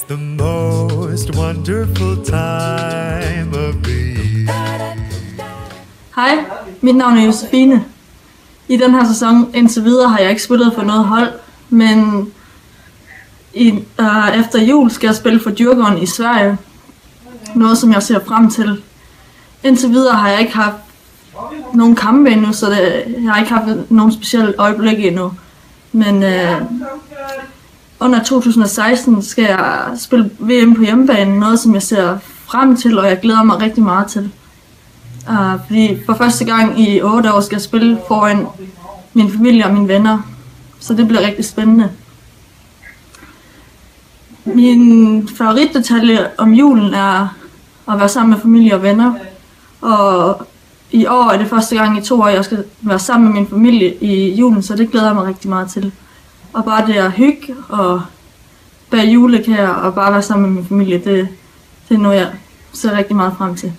the most wonderful time of the year. Hej, mit navn er Josefine. I den her sæson indtil videre har jeg ikke spillet for noget hold, men efter jul skal jeg spille for Djurgården i Sverige. Noget som jeg ser frem til. Indtil videre har jeg ikke haft nogen kampe endnu, så jeg har ikke haft nogen specielle øjeblikke endnu. Men under 2016 skal jeg spille VM på hjemmebane, noget som jeg ser frem til, og jeg glæder mig rigtig meget til. Fordi for første gang i 8 år skal jeg spille foran min familie og mine venner, så det bliver rigtig spændende. Min favoritdetalje om julen er at være sammen med familie og venner, og i år er det første gang i 2 år, jeg skal være sammen med min familie i julen, så det glæder jeg mig rigtig meget til. Og bare det at hygge og bage julekager og bare være sammen med min familie, det er noget, jeg ser rigtig meget frem til.